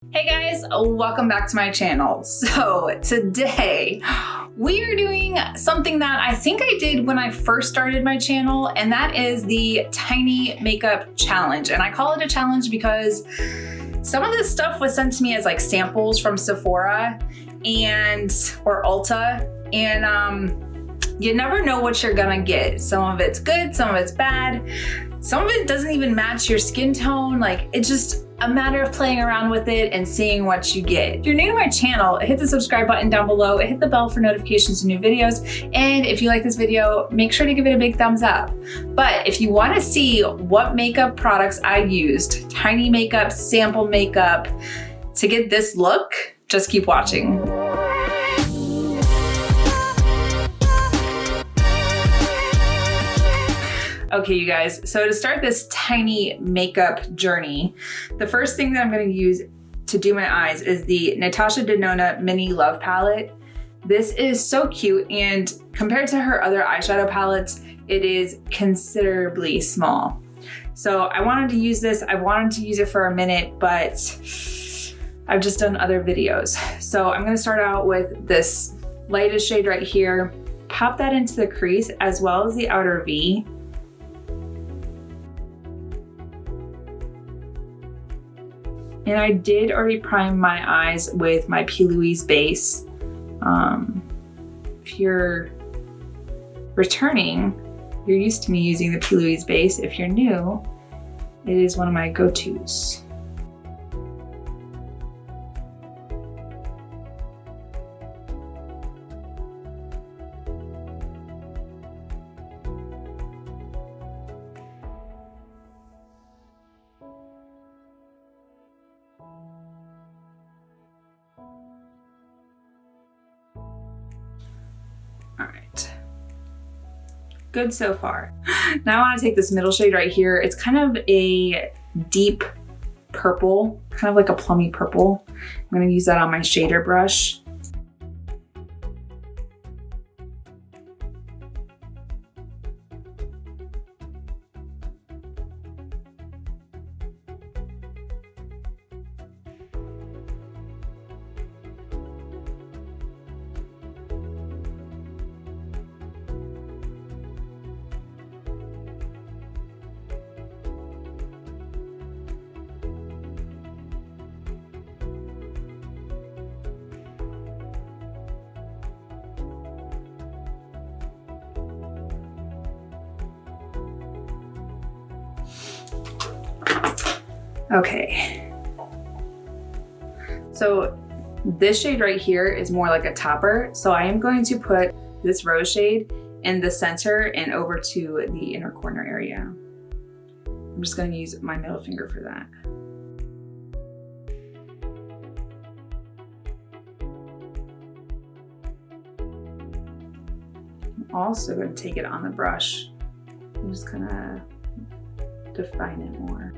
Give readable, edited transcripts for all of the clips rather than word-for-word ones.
Hey guys, welcome back to my channel. So today we are doing something that I think I did when I first started my channel, and that is the tiny makeup challenge. And I call it a challenge because some of this stuff was sent to me as like samples from Sephora or Ulta, and you never know what you're gonna get. Some of it's good, some of it's bad. Some of it doesn't even match your skin tone. Like, it's just a matter of playing around with it and seeing what you get. If you're new to my channel, hit the subscribe button down below, hit the bell for notifications of new videos, and if you like this video, make sure to give it a big thumbs up. But if you want to see what makeup products I used, tiny makeup, sample makeup, to get this look, just keep watching. Okay, you guys, so to start this tiny makeup journey, the first thing that I'm gonna use to do my eyes is the Natasha Denona Mini Love Palette. This is so cute, and compared to her other eyeshadow palettes, it is considerably small. So I wanted to use this. I wanted to use it for a minute, but I've just done other videos. So I'm gonna start out with this lightest shade right here, pop that into the crease as well as the outer V. And I did already prime my eyes with my P. Louise base. If you're returning, you're used to me using the P. Louise base. If you're new, it is one of my go-tos. All right, good so far. Now I want to take this middle shade right here. It's kind of a deep purple, kind of like a plummy purple. I'm going to use that on my shader brush. Okay, so this shade right here is more like a topper. So I am going to put this rose shade in the center and over to the inner corner area. I'm just going to use my middle finger for that. I'm also going to take it on the brush and just kind of define it more.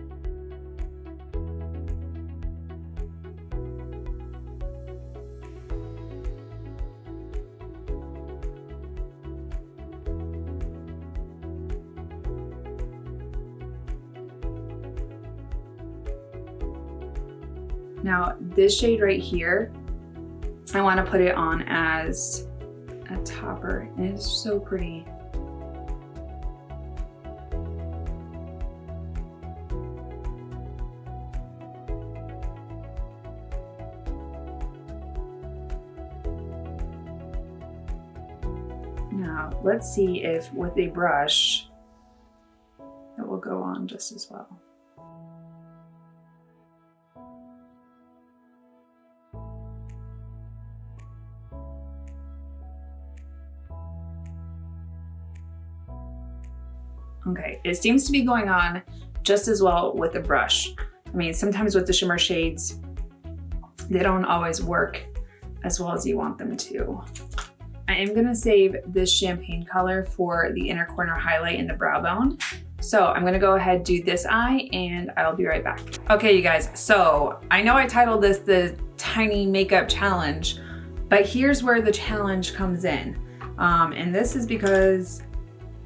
Now this shade right here, I want to put it on as a topper, and it is so pretty. Now let's see if with a brush it will go on just as well. Okay, it seems to be going on just as well with the brush. I mean, sometimes with the shimmer shades, they don't always work as well as you want them to. I am gonna save this champagne color for the inner corner highlight in the brow bone. So I'm gonna go ahead, do this eye, and I'll be right back. Okay, you guys, so I know I titled this the tiny makeup challenge, but here's where the challenge comes in. And this is because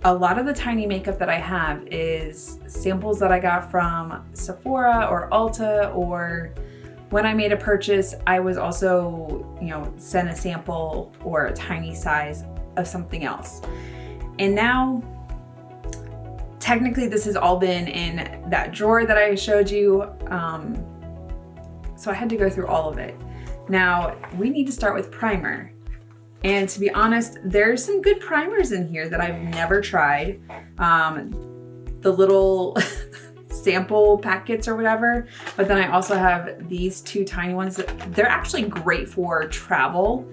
a lot of the tiny makeup that I have is samples that I got from Sephora or Ulta or when I made a purchase, I was also, you know, sent a sample or a tiny size of something else. And now, technically this has all been in that drawer that I showed you. So I had to go through all of it. Now, we need to start with primer. And to be honest, there's some good primers in here that I've never tried. The little sample packets or whatever, but then I also have these two tiny ones. They're actually great for travel,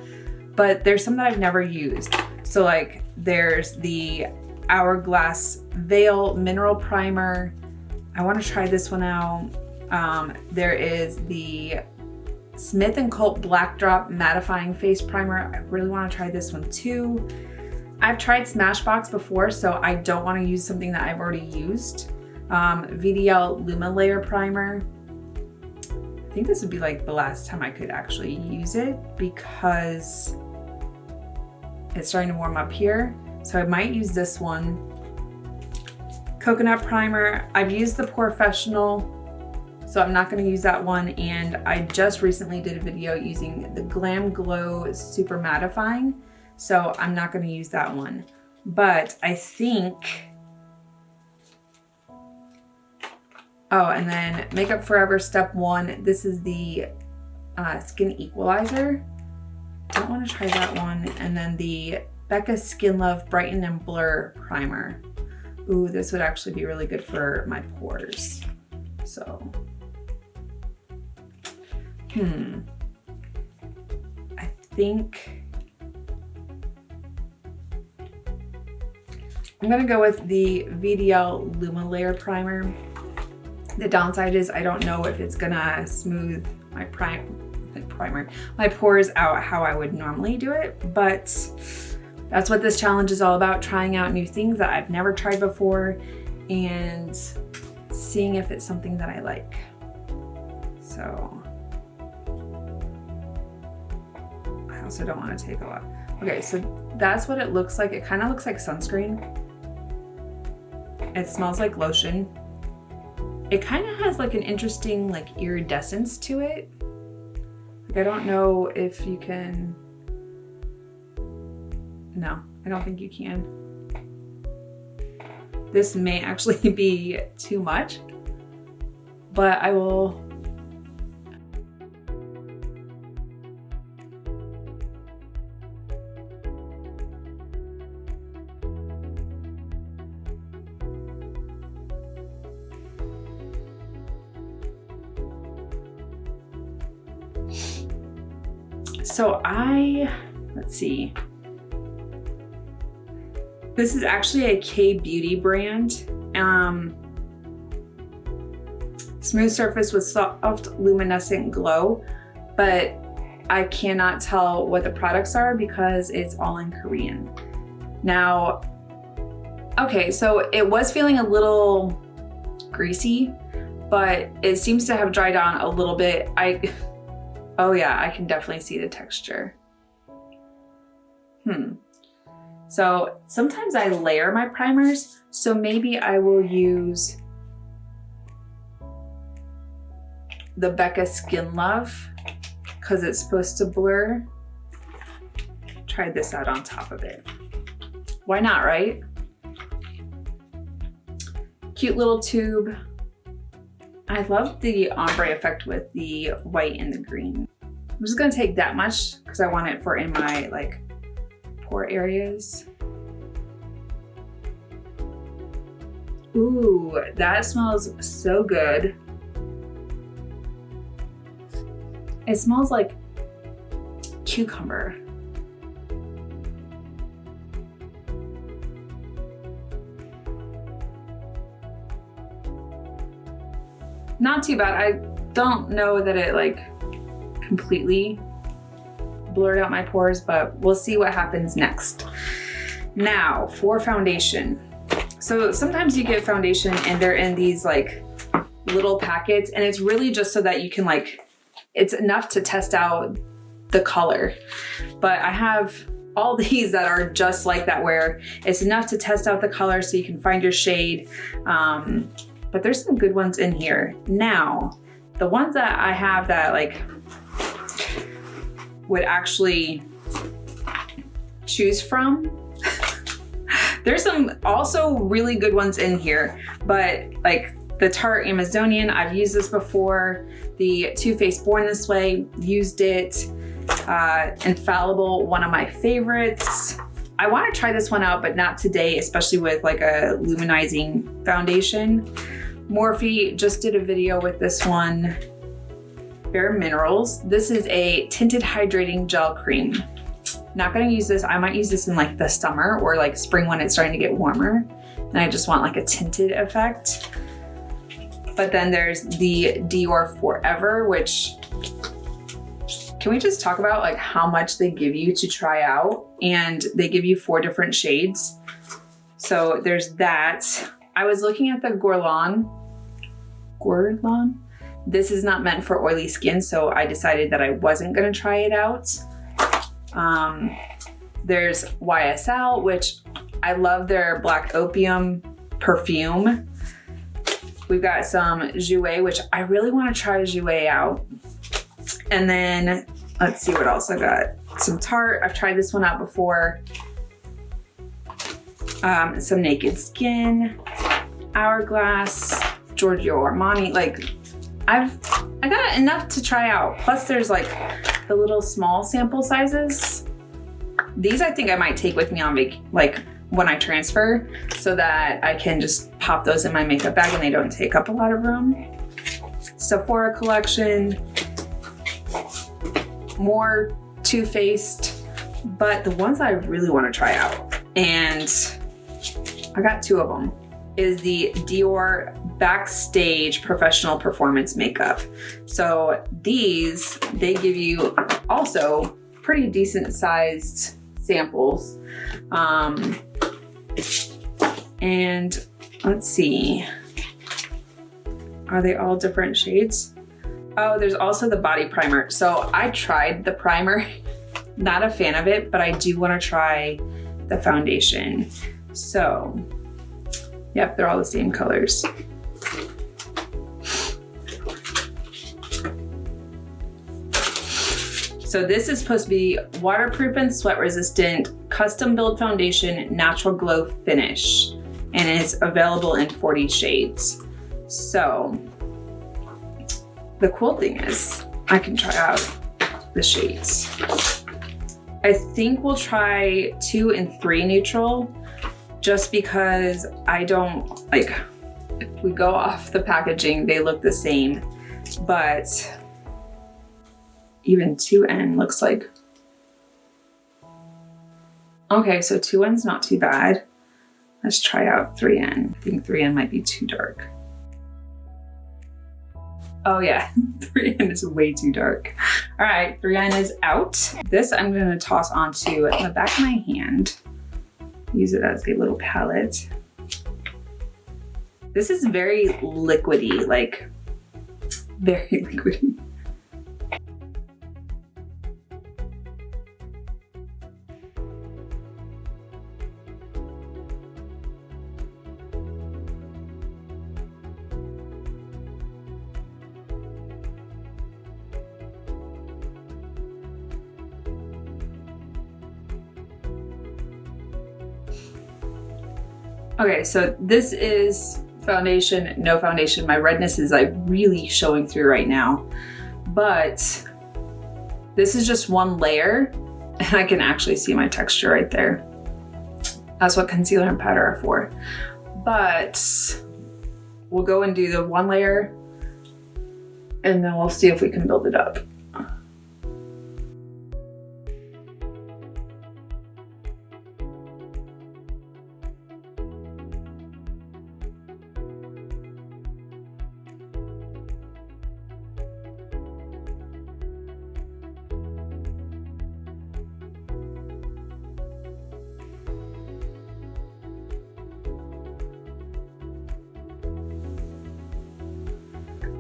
but there's some that I've never used. So like there's the Hourglass Veil Mineral Primer. I want to try this one out. There is the Smith & Colt Black Drop Mattifying Face Primer. I really want to try this one too. I've tried Smashbox before, so I don't want to use something that I've already used. VDL Lumilayer Primer. I think this would be like the last time I could actually use it because it's starting to warm up here. So I might use this one. Coconut Primer. I've used the Professional, so I'm not going to use that one. And I just recently did a video using the Glam Glow Super Mattifying, so I'm not going to use that one. But I think, oh, and then Makeup Forever Step 1. This is the Skin Equalizer. Don't want to try that one. And then the Becca Skin Love Brighten and Blur Primer. Ooh, this would actually be really good for my pores. So, I think I'm gonna go with the VDL Lumilayer Primer. The downside is I don't know if it's gonna smooth my my pores out how I would normally do it, but that's what this challenge is all about, trying out new things that I've never tried before and seeing if it's something that I like. So I also don't want to take a lot. Okay, so that's what it looks like. It kind of looks like sunscreen. It smells like lotion. It kind of has like an interesting like iridescence to it. Like I don't know if you can. No, I don't think you can. This may actually be too much, but I will. So let's see. This is actually a K-Beauty brand. Smooth surface with soft luminescent glow, but I cannot tell what the products are because it's all in Korean. Now, okay, so it was feeling a little greasy, but it seems to have dried on a little bit. Oh yeah, I can definitely see the texture. So sometimes I layer my primers, so maybe I will use the Becca Skin Love because it's supposed to blur. Try this out on top of it. Why not, right? Cute little tube. I love the ombre effect with the white and the green. I'm just gonna take that much because I want it for in my like pore areas. Ooh, that smells so good. It smells like cucumber. Not too bad. I don't know that it like completely blurred out my pores, but we'll see what happens next. Now for foundation. So sometimes you get foundation and they're in these like little packets, and it's really just so that you can like, it's enough to test out the color. But I have all these that are just like that, where it's enough to test out the color so you can find your shade. But there's some good ones in here. Now, the ones that I have that like would actually choose from, there's some also really good ones in here, but like the Tarte Amazonian, I've used this before. The Too Faced Born This Way, used it. Infallible, one of my favorites. I want to try this one out, but not today, especially with like a luminizing foundation. Morphe just did a video with this one. Bareminerals. This is a tinted hydrating gel cream. Not gonna use this. I might use this in like the summer or like spring when it's starting to get warmer. And I just want like a tinted effect. But then there's the Dior Forever, which, can we just talk about like how much they give you to try out? And they give you 4 different shades. So there's that. I was looking at the Guerlain. This is not meant for oily skin, so I decided that I wasn't gonna try it out. There's YSL, which I love their Black Opium perfume. We've got some Jouer, which I really want to try Jouer out. And then let's see what else I got. Some Tarte, I've tried this one out before. Some Naked Skin, Hourglass, Giorgio Armani. Like I got enough to try out. Plus there's like the little small sample sizes. These I think I might take with me on like when I transfer, so that I can just pop those in my makeup bag and they don't take up a lot of room. Sephora collection, more Too Faced, but the ones I really want to try out, and I got 2 of them, is the Dior Backstage Professional Performance Makeup. So these, they give you also pretty decent sized samples. And let's see, are they all different shades? Oh, there's also the body primer. So I tried the primer, not a fan of it, but I do want to try the foundation. So, yep, they're all the same colors. So this is supposed to be waterproof and sweat resistant, custom build foundation, natural glow finish. And it's available in 40 shades. So the cool thing is I can try out the shades. I think we'll try 2 and 3 neutral, just because I don't like, if we go off the packaging, they look the same, but even 2N looks like, okay, so 2N's not too bad. Let's try out 3N. I think 3N might be too dark. Oh yeah, 3N is way too dark. All right, 3N is out. This I'm gonna toss onto the back of my hand. Use it as a little palette. This is very liquidy, like very liquidy. Okay, so this is foundation, no foundation. My redness is like really showing through right now, but this is just one layer and I can actually see my texture right there. That's what concealer and powder are for. But we'll go and do the one layer and then we'll see if we can build it up.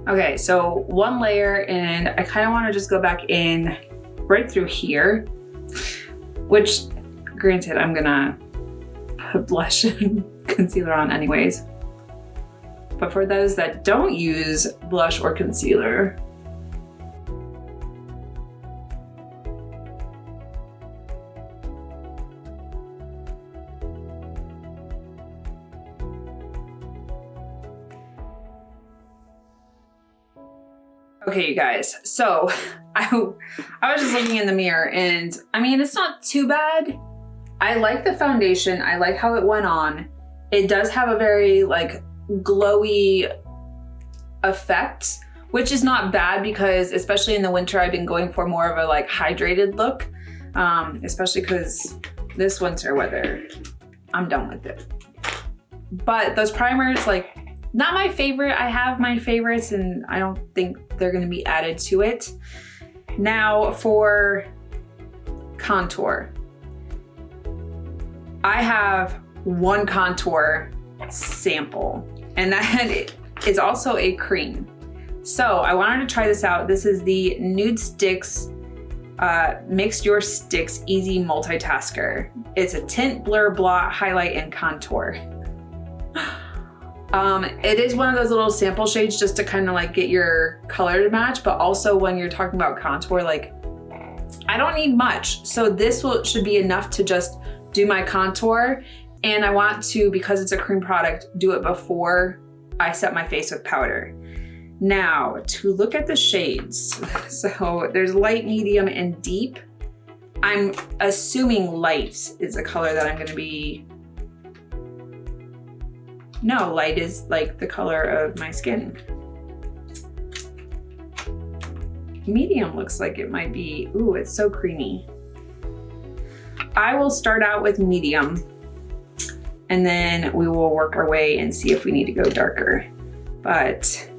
Okay, so one layer, and I kind of want to just go back in right through here, which granted, I'm gonna put blush and concealer on anyways. But for those that don't use blush or concealer, okay, you guys, so I was just looking in the mirror and I mean, it's not too bad. I like the foundation. I like how it went on. It does have a very like glowy effect, which is not bad because especially in the winter, I've been going for more of a like hydrated look, especially because this winter weather, I'm done with it. But those primers, like, not my favorite. I have my favorites and I don't think they're gonna be added to it. Now for contour. I have one contour sample and that is also a cream. So I wanted to try this out. This is the Nude Sticks Mix Your Sticks Easy Multitasker. It's a tint, blur, blot, highlight, and contour. It is one of those little sample shades just to kind of like get your color to match, but also when you're talking about contour, like I don't need much. So this should be enough to just do my contour. And I want to, because it's a cream product, do it before I set my face with powder. Now to look at the shades. So there's light, medium, and deep. I'm assuming light is the color that I'm gonna be. No, light is like the color of my skin. Medium looks like it might be, ooh, it's so creamy. I will start out with medium and then we will work our way and see if we need to go darker. But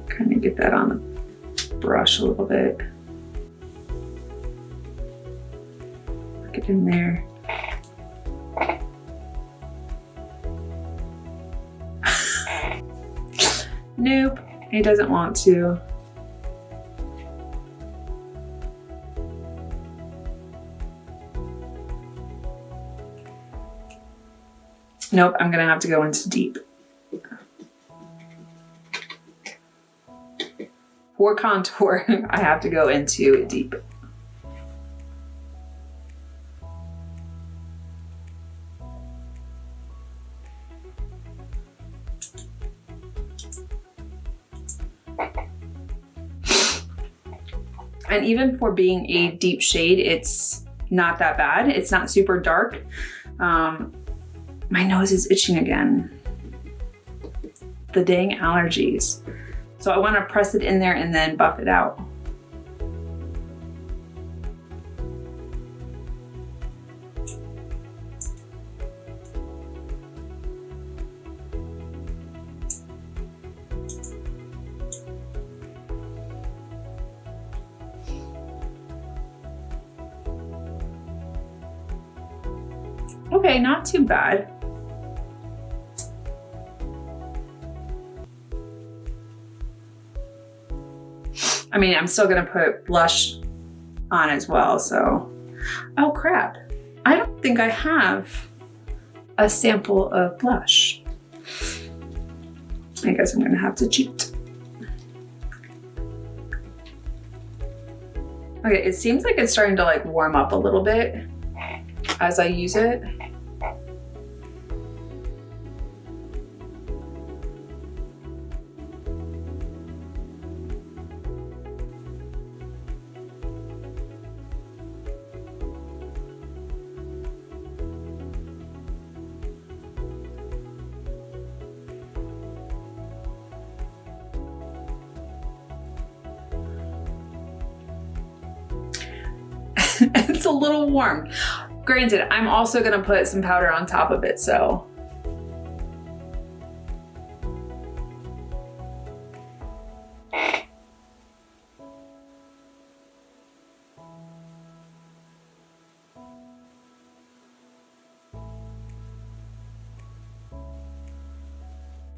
kind of get that on the brush a little bit. Work it in there. Nope, he doesn't want to. Nope, I'm gonna have to go into deep. For contour, I have to go into deep. And even for being a deep shade, it's not that bad. It's not super dark. My nose is itching again. The dang allergies. So I want to press it in there and then buff it out. Okay, not too bad. I mean, I'm still gonna put blush on as well, so. Oh crap, I don't think I have a sample of blush. I guess I'm gonna have to cheat. Okay, it seems like it's starting to like warm up a little bit as I use it. It's a little warm. Granted, I'm also gonna put some powder on top of it, so.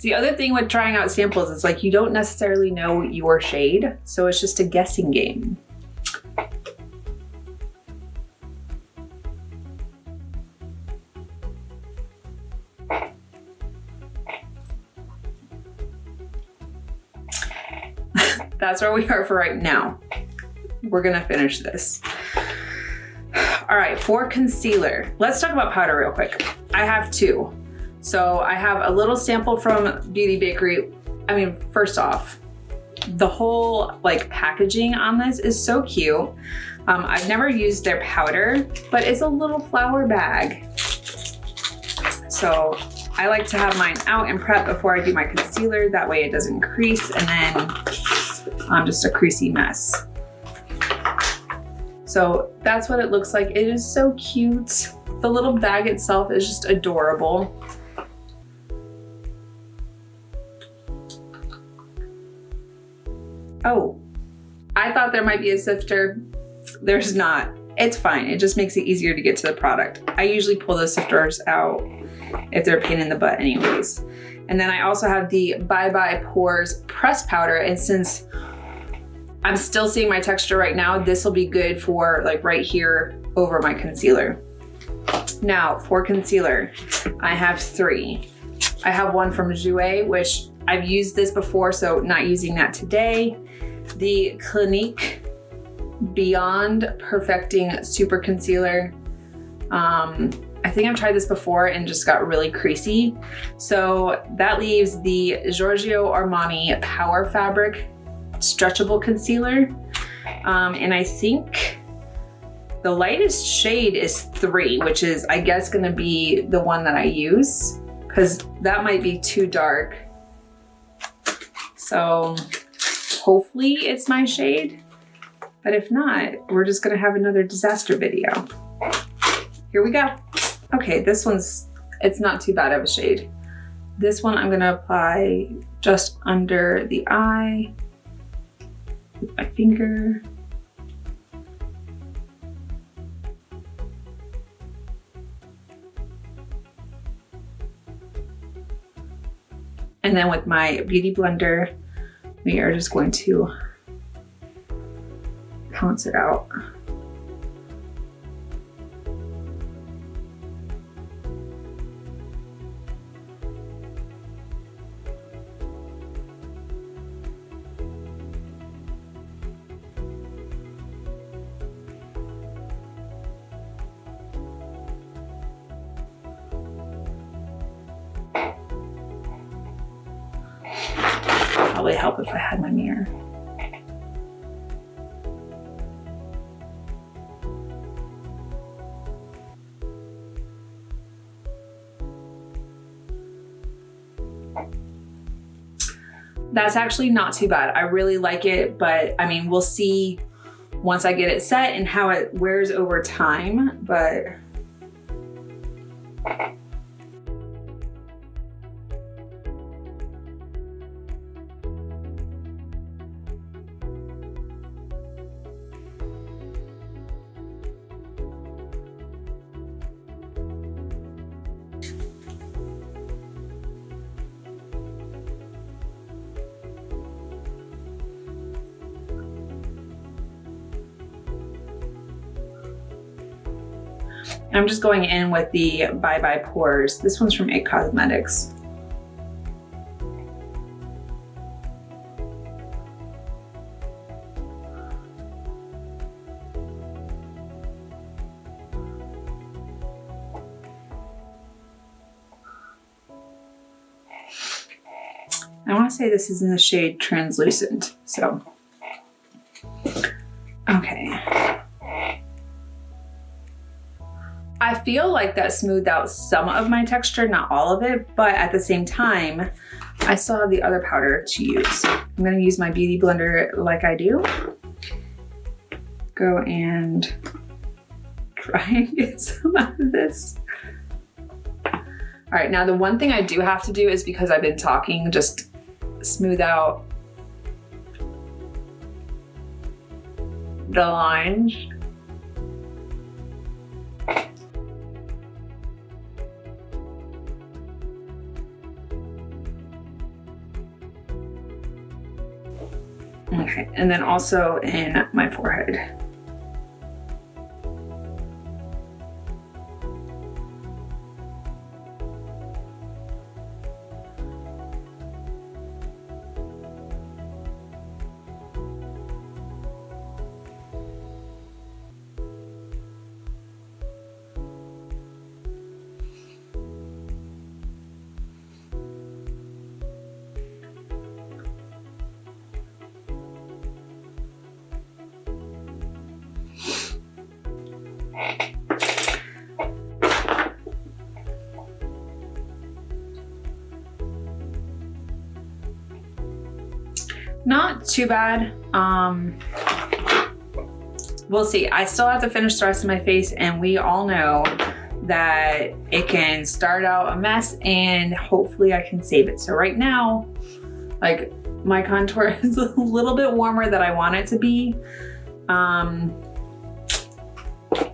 The other thing with trying out samples is like you don't necessarily know your shade, so it's just a guessing game. that's where we are for right now. We're gonna finish this. All right, for concealer, let's talk about powder real quick. I have two. So I have a little sample from Beauty Bakery. I mean, first off, the whole like packaging on this is so cute. I've never used their powder, but it's a little flower bag. So I like to have mine out and prep before I do my concealer. That way it doesn't crease and then I'm just a creasy mess. So that's what it looks like. It is so cute. The little bag itself is just adorable. Oh, I thought there might be a sifter. There's not. It's fine. It just makes it easier to get to the product. I usually pull the sifters out if they're a pain in the butt anyways. And then I also have the Bye Bye Pores pressed powder. And since I'm still seeing my texture right now, this will be good for like right here over my concealer. Now for concealer, I have three. I have one from Jouer, which I've used this before, so not using that today. The Clinique Beyond Perfecting Super Concealer. I think I've tried this before and just got really creasy. So that leaves the Giorgio Armani Power Fabric Stretchable Concealer. And I think the lightest shade is 3, which is, I guess, gonna be the one that I use, because that might be too dark. So hopefully it's my shade, but if not, we're just gonna have another disaster video. Here we go. Okay, this one's, it's not too bad of a shade. This one I'm gonna apply just under the eye with my finger. And then with my beauty blender, we are just going to pounce it out. Probably help if I had my mirror. That's actually not too bad. I really like it, but I mean, we'll see once I get it set and how it wears over time, but I'm just going in with the Bye Bye Pores. This one's from IT Cosmetics. I want to say this is in the shade Translucent, so. Okay. I feel like that smoothed out some of my texture, not all of it, but at the same time, I still have the other powder to use. I'm gonna use my beauty blender like I do. Go and try and get some out of this. All right, now the one thing I do have to do is, because I've been talking, just smooth out the lines. Okay, and then also in my forehead. Not too bad. We'll see. I still have to finish the rest of my face, and we all know that it can start out a mess, and hopefully I can save it. So right now, like, my contour is a little bit warmer than I want it to be. I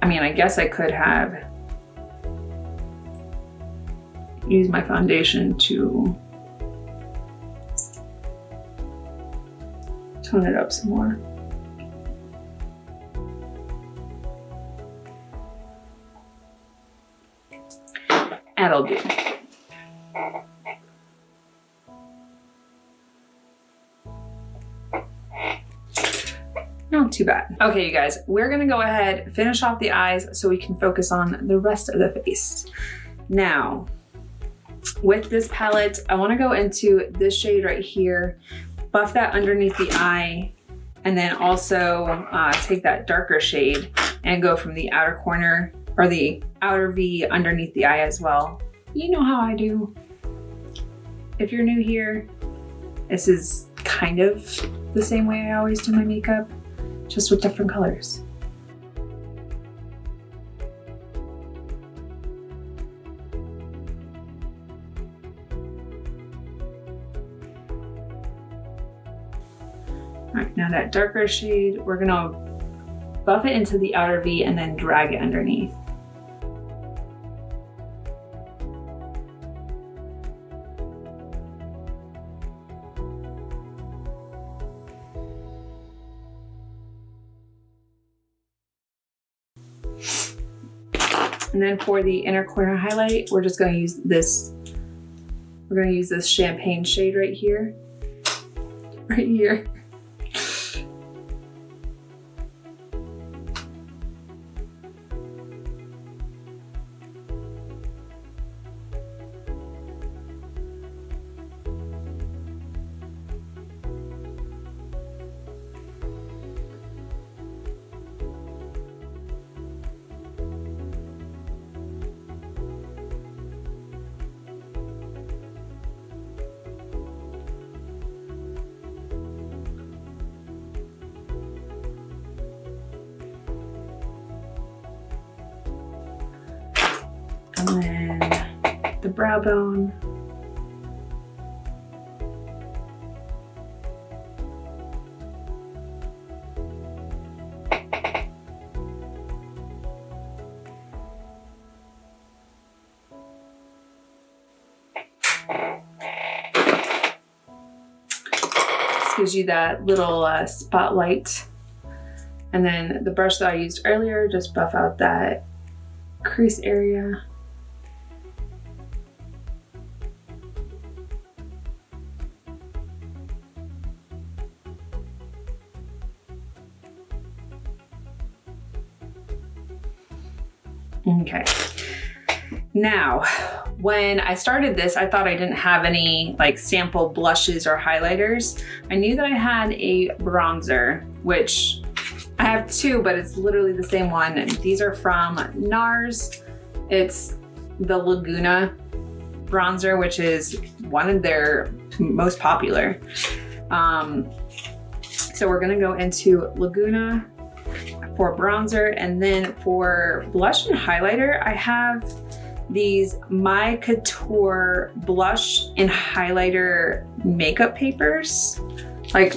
mean, I guess I could have used my foundation to tone it up some more. That'll do. Not too bad. Okay, you guys, we're gonna go ahead, finish off the eyes so we can focus on the rest of the face. Now, with this palette, I wanna go into this shade right here, buff that underneath the eye, and then also take that darker shade and go from the outer corner or the outer V underneath the eye as well. You know how I do. If you're new here, this is kind of the same way I always do my makeup, just with different colors. All right, now that darker shade, we're gonna buff it into the outer V and then drag it underneath. And then for the inner corner highlight, we're just gonna use this, we're gonna use this champagne shade right here. Right here. And then the brow bone. This gives you that little spotlight. And then the brush that I used earlier, just buff out that crease area. Okay. Now, when I started this, I thought I didn't have any like sample blushes or highlighters. I knew that I had a bronzer, which I have two, but it's literally the same one. These are from Nars. It's the Laguna Bronzer, which is one of their most popular. So we're gonna go into Laguna for bronzer, and then for blush and highlighter, I have these My Couture blush and highlighter makeup papers. Like,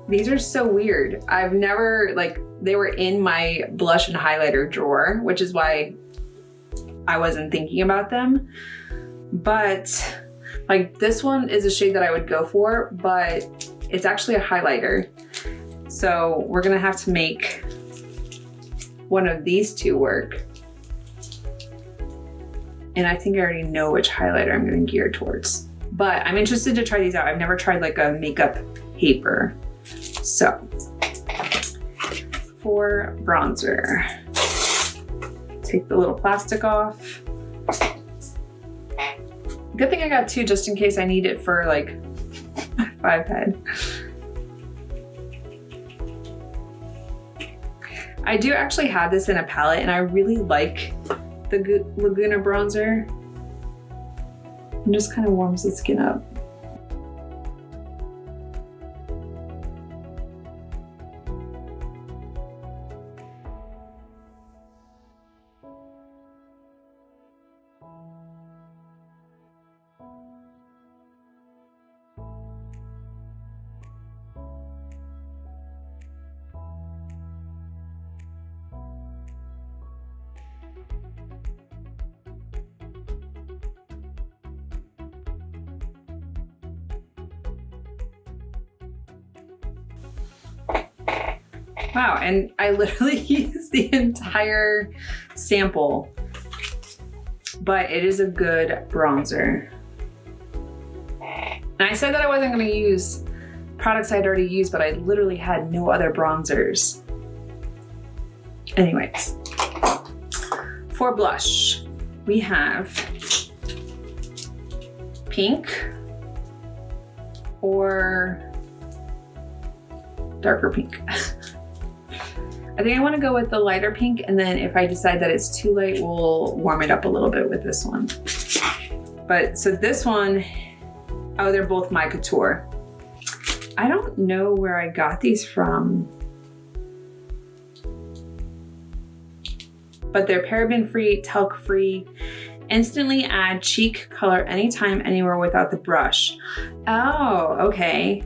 these are so weird. I've never, like, they were in my blush and highlighter drawer, which is why I wasn't thinking about them. But like, this one is a shade that I would go for, but it's actually a highlighter. So we're gonna have to make one of these two work. And I think I already know which highlighter I'm gonna gear towards. But I'm interested to try these out. I've never tried like a makeup paper. So, for bronzer, take the little plastic off. Good thing I got two just in case I need it for like 5 head. I do actually have this in a palette, and I really like the Laguna Bronzer. It just kind of warms the skin up. Wow, and I literally used the entire sample, but it is a good bronzer. And I said that I wasn't gonna use products I'd already used, but I literally had no other bronzers. Anyways, for blush, we have pink or darker pink. I think I want to go with the lighter pink, and then if I decide that it's too light, we'll warm it up a little bit with this one. But so this one, oh, they're both my Couture. I don't know where I got these from, but they're paraben-free, talc-free, instantly add cheek color anytime, anywhere without the brush. Oh, okay.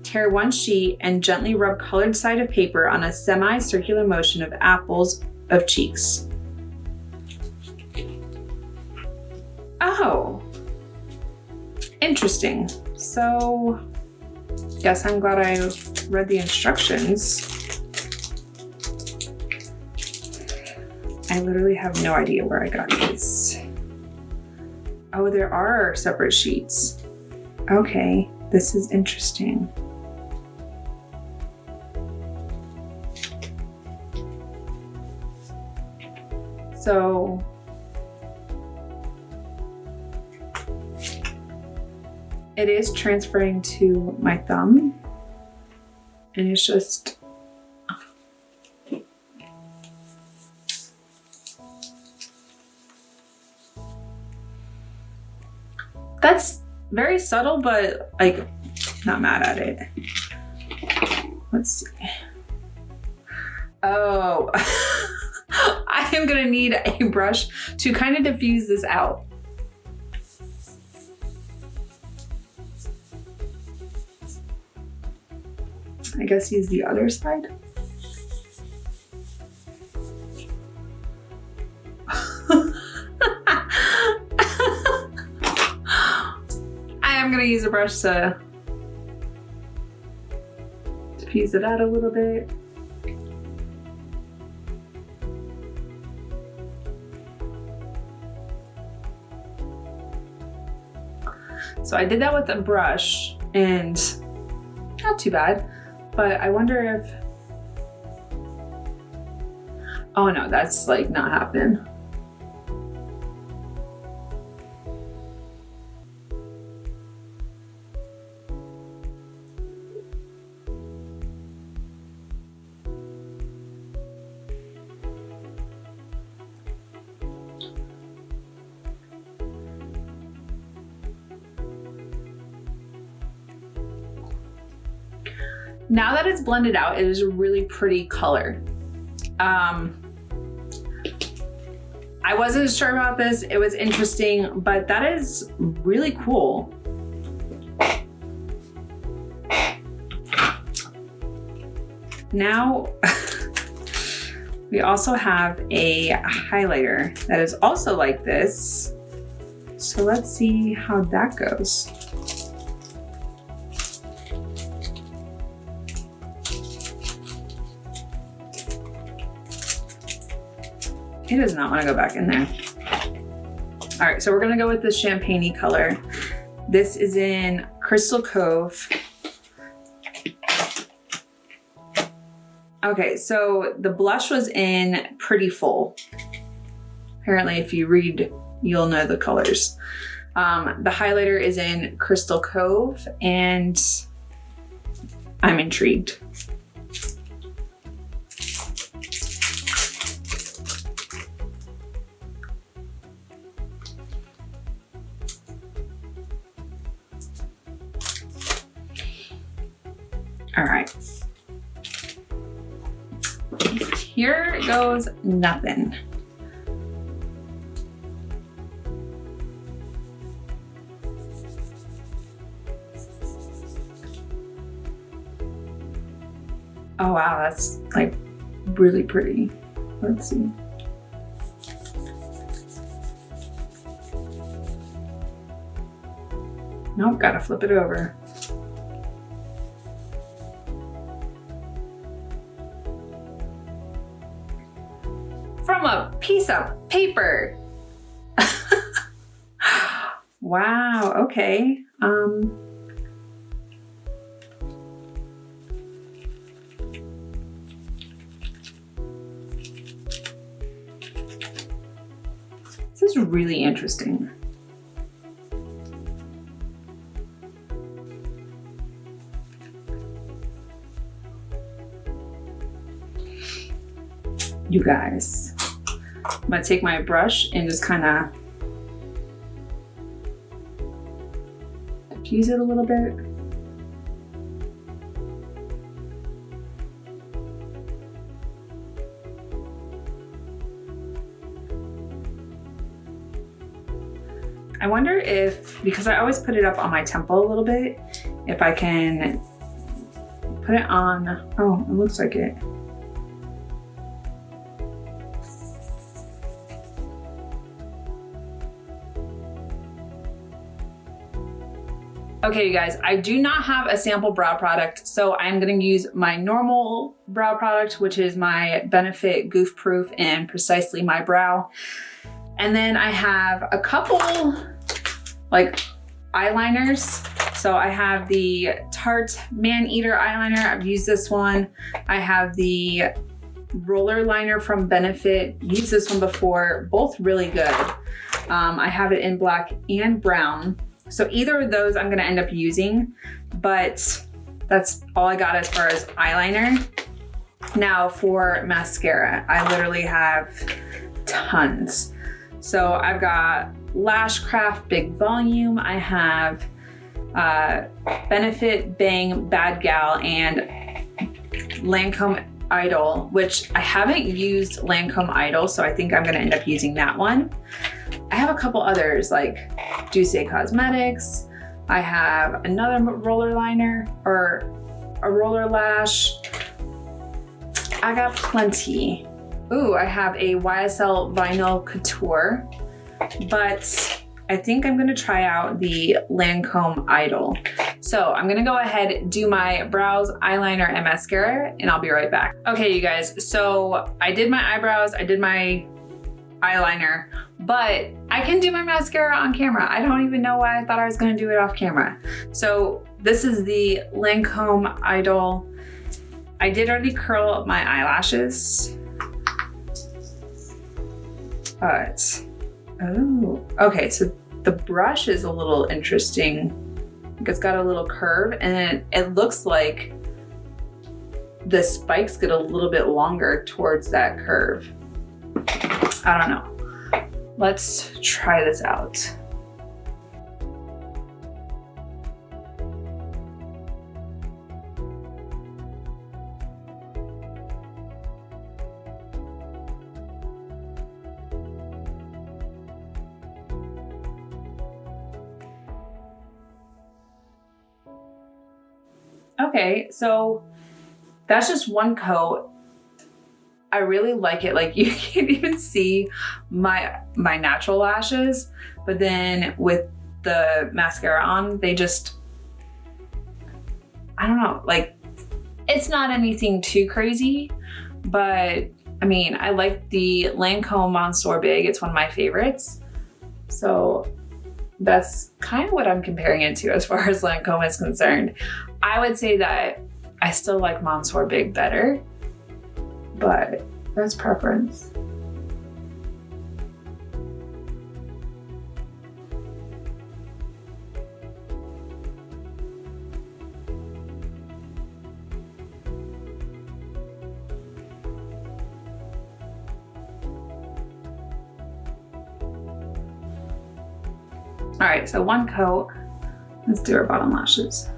Tear one sheet and gently rub colored side of paper on a semi-circular motion of apples of cheeks. Oh, interesting. So, guess I'm glad I read the instructions. I literally have no idea where I got these. Oh, there are separate sheets. Okay, this is interesting. So, it is transferring to my thumb, and it's just, that's very subtle, but like, not mad at it. Let's see. Oh, I am gonna need a brush to kind of diffuse this out. I guess use the other side. I am gonna use a brush to diffuse it out a little bit. So I did that with a brush and not too bad, but I wonder if, oh no, that's like not happening. Now that it's blended out, it is a really pretty color. I wasn't sure about this. It was interesting, but that is really cool. Now, we also have a highlighter that is also like this. So let's see how that goes. He does not want to go back in there. All right, so we're gonna go with the champagne-y color. This is in Crystal Cove. Okay, so the blush was in Prettyful. Apparently, if you read, you'll know the colors. The highlighter is in Crystal Cove, and I'm intrigued. All right. Here goes nothing. Oh wow, that's like really pretty. Let's see. Nope, gotta flip it over. from a piece of paper. Wow, okay. This is really interesting. You guys, I'm gonna take my brush and just kind of diffuse it a little bit. I wonder if, because I always put it up on my temple a little bit, if I can put it on, oh, it looks like it. Okay, you guys, I do not have a sample brow product, so I'm gonna use my normal brow product, which is my Benefit Goof Proof and Precisely My Brow. And then I have a couple like eyeliners. So I have the Tarte Man Eater eyeliner. I've used this one. I have the roller liner from Benefit. Used this one before, both really good. I have it in black and brown. So either of those I'm gonna end up using, but that's all I got as far as eyeliner. Now for mascara, I literally have tons. So I've got Lashcraft Big Volume. I have Benefit Bang Bad Gal and Lancôme Idol, which I haven't used Lancôme Idol, so I think I'm gonna end up using that one. I have a couple others like Juice Cosmetics. I have another roller liner or a roller lash. I got plenty. Ooh, I have a YSL Vinyl Couture, but I think I'm gonna try out the Lancôme Idol. So I'm gonna go ahead, do my brows, eyeliner, and mascara, and I'll be right back. Okay, you guys, so I did my eyebrows, I did my eyeliner, but I can do my mascara on camera. I don't even know why I thought I was gonna do it off camera. So this is the Lancôme Idol. I did already curl my eyelashes, but, oh, okay, so the brush is a little interesting. It's got a little curve and it looks like the spikes get a little bit longer towards that curve. I don't know. Let's try this out. Okay, so that's just one coat. I really like it. Like you can't even see my natural lashes, but then with the mascara on, they just, I don't know, like it's not anything too crazy, but I mean, I like the Lancôme Monsieur Big. It's one of my favorites. So that's kind of what I'm comparing it to as far as Lancôme is concerned. I would say that I still like Monsieur Big better, but that's preference. All right, so one coat. Let's do our bottom lashes.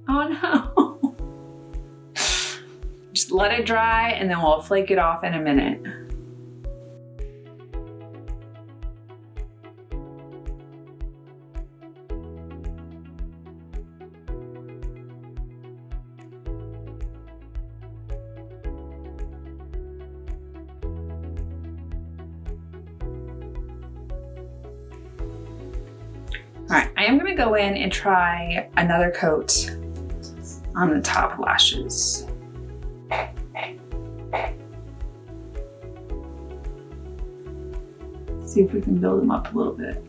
Oh no. Just let it dry and then we'll flake it off in a minute. All right, I am gonna go in and try another coat on the top lashes. See if we can build them up a little bit.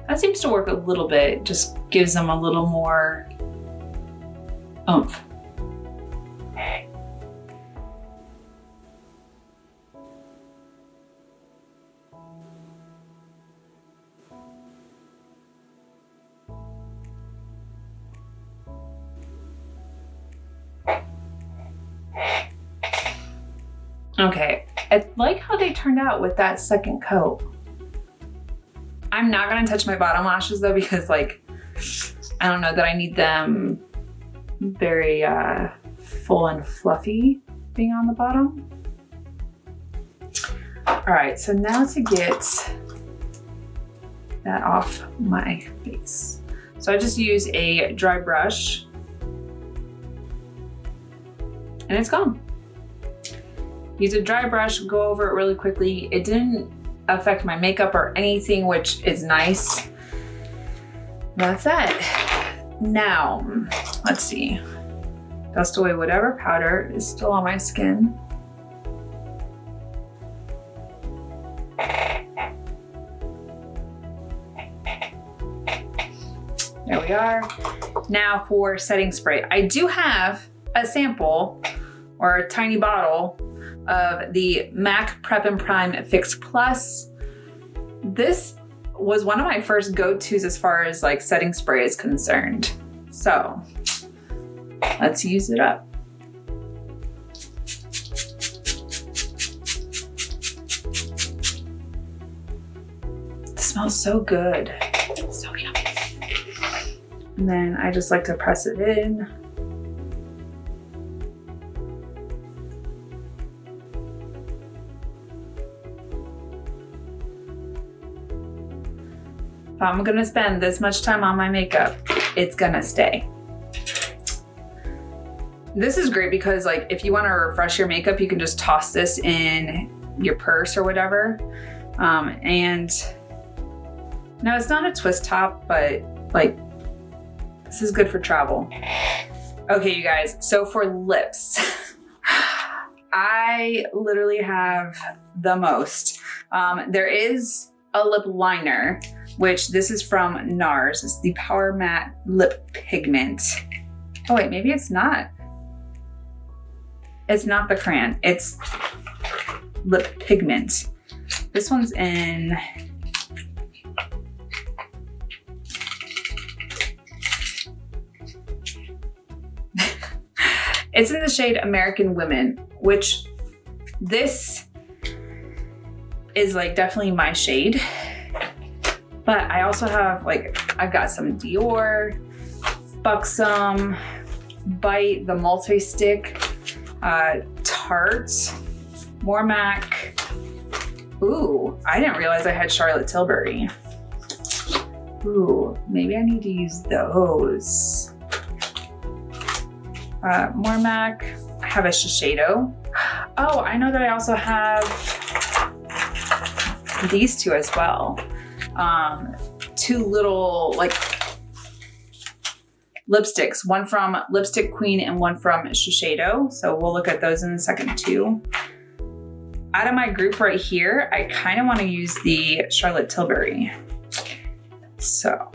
That seems to work a little bit, just gives them a little more oomph. Okay, I like how they turned out with that second coat. I'm not gonna touch my bottom lashes though, because like, I don't know that I need them very full and fluffy being on the bottom. All right, so now to get that off my face. So I just use a dry brush and it's gone. Use a dry brush, go over it really quickly. It didn't affect my makeup or anything, which is nice. That's it. Now, let's see. Dust away whatever powder is still on my skin. There we are. Now for setting spray. I do have a sample or a tiny bottle of the MAC Prep and Prime Fix Plus. This was one of my first go-tos as far as like setting spray is concerned. So let's use it up. It smells so good. So yummy. And then I just like to press it in. If I'm gonna spend this much time on my makeup, it's gonna stay. This is great because like if you wanna refresh your makeup, you can just toss this in your purse or whatever. And now it's not a twist top, but like this is good for travel. Okay, you guys, so for lips, I literally have the most. There is a lip liner, which this is from Nars. It's the Power Matte Lip Pigment. Oh wait, maybe it's not. It's not the crayon, it's lip pigment. This one's in, it's in the shade American Women, which this is like definitely my shade. But I also have like, I've got some Dior, Buxom, Bite, the multi-stick, Tarte, more MAC. Ooh, I didn't realize I had Charlotte Tilbury. Ooh, maybe I need to use those. More MAC, I have a Shiseido. Oh, I know that I also have these two as well. Two little like lipsticks, one from Lipstick Queen and one from Shiseido. So we'll look at those in a second too. Out of my group right here, I kind of want to use the Charlotte Tilbury. So,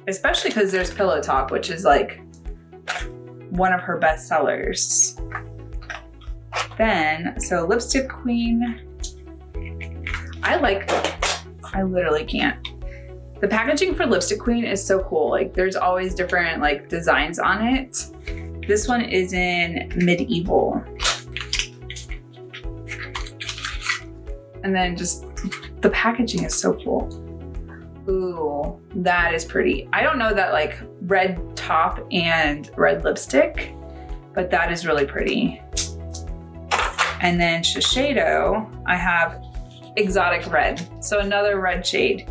especially because there's Pillow Talk, which is like one of her best sellers. Then, so Lipstick Queen, I literally can't. The packaging for Lipstick Queen is so cool. Like there's always different like designs on it. This one is in Medieval. And then just the packaging is so cool. Ooh, that is pretty. I don't know that like red top and red lipstick, but that is really pretty. And then Shiseido, I have Exotic Red. So another red shade.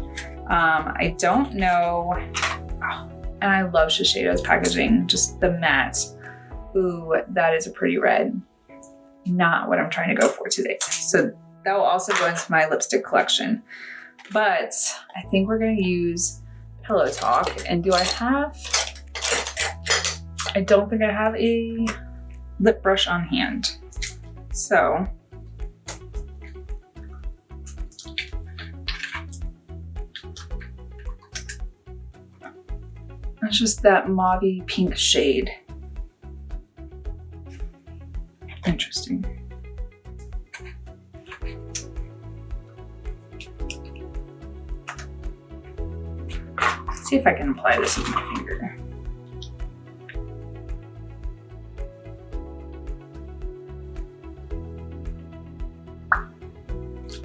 I don't know. Oh, And I love Shiseido's packaging, just the matte. Ooh, that is a pretty red. Not what I'm trying to go for today. So that will also go into my lipstick collection. But I think we're gonna use Pillow Talk. And do I have, I don't think I have a lip brush on hand. So it's just that mauve-y pink shade. Interesting. Let's see if I can apply this with my finger.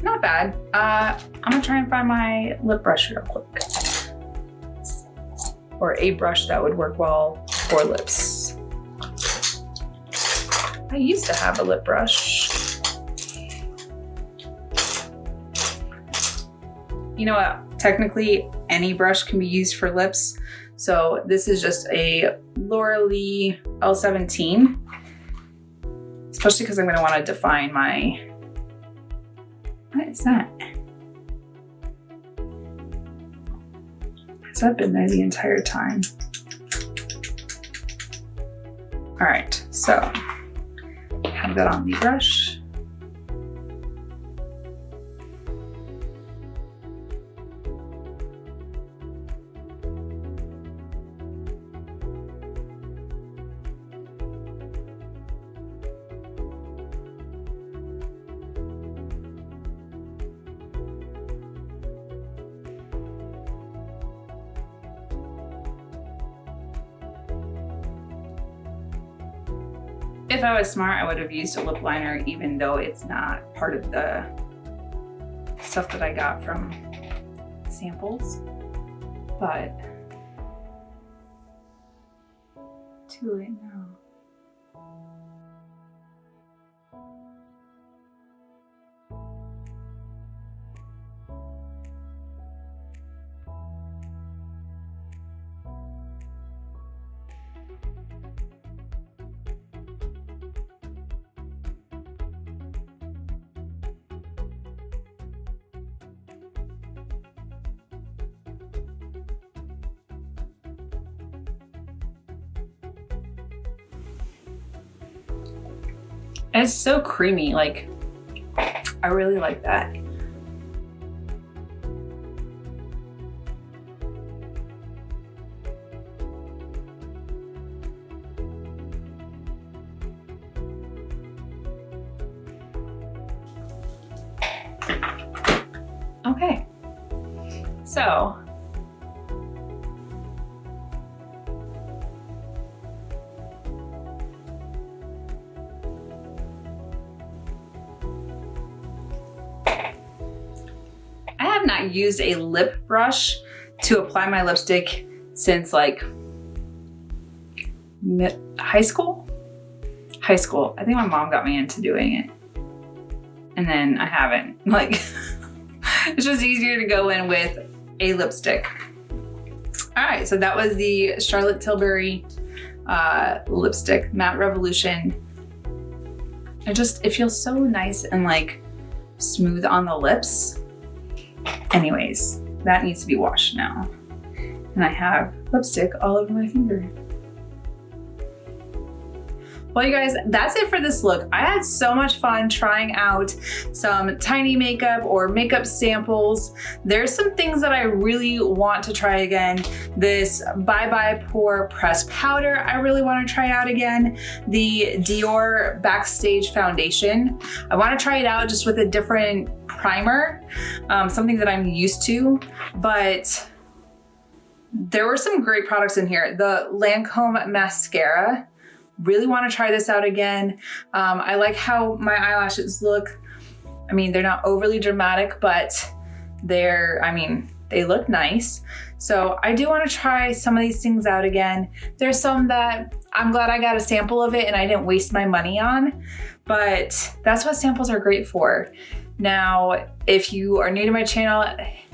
Not bad. I'm gonna try and find my lip brush real quick. Or a brush that would work well for lips. I used to have a lip brush. You know what? Technically, any brush can be used for lips. So this is just a Laura Lee L17. Especially because I'm gonna wanna define my, what is that? Has that been there the entire time? All right, so have that on the brush. If I was smart, I would have used a lip liner, even though it's not part of the stuff that I got from samples, but too late now. And it's so creamy, like, I really like that. Okay, so not used a lip brush to apply my lipstick since like high school. I think my mom got me into doing it. And then I haven't. Like, it's just easier to go in with a lipstick. All right, so that was the Charlotte Tilbury lipstick, Matte Revolution. It feels so nice and like smooth on the lips. Anyways, that needs to be washed now. And I have lipstick all over my finger. Well, you guys, that's it for this look. I had so much fun trying out some tiny makeup or makeup samples. There's some things that I really want to try again. This Bye Bye Pore Pressed Powder, I really want to try out again. The Dior Backstage Foundation. I want to try it out just with a different primer, something that I'm used to, but there were some great products in here. The Lancôme Mascara. Really want to try this out again. I like how my eyelashes look. I mean, they're not overly dramatic, but they look nice. So I do want to try some of these things out again. There's some that I'm glad I got a sample of it and I didn't waste my money on, but that's what samples are great for. Now, if you are new to my channel,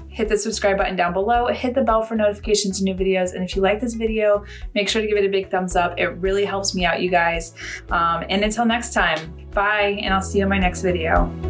hit the subscribe button down below, hit the bell for notifications to new videos. And if you like this video, make sure to give it a big thumbs up. It really helps me out, you guys. And until next time, bye, and I'll see you in my next video.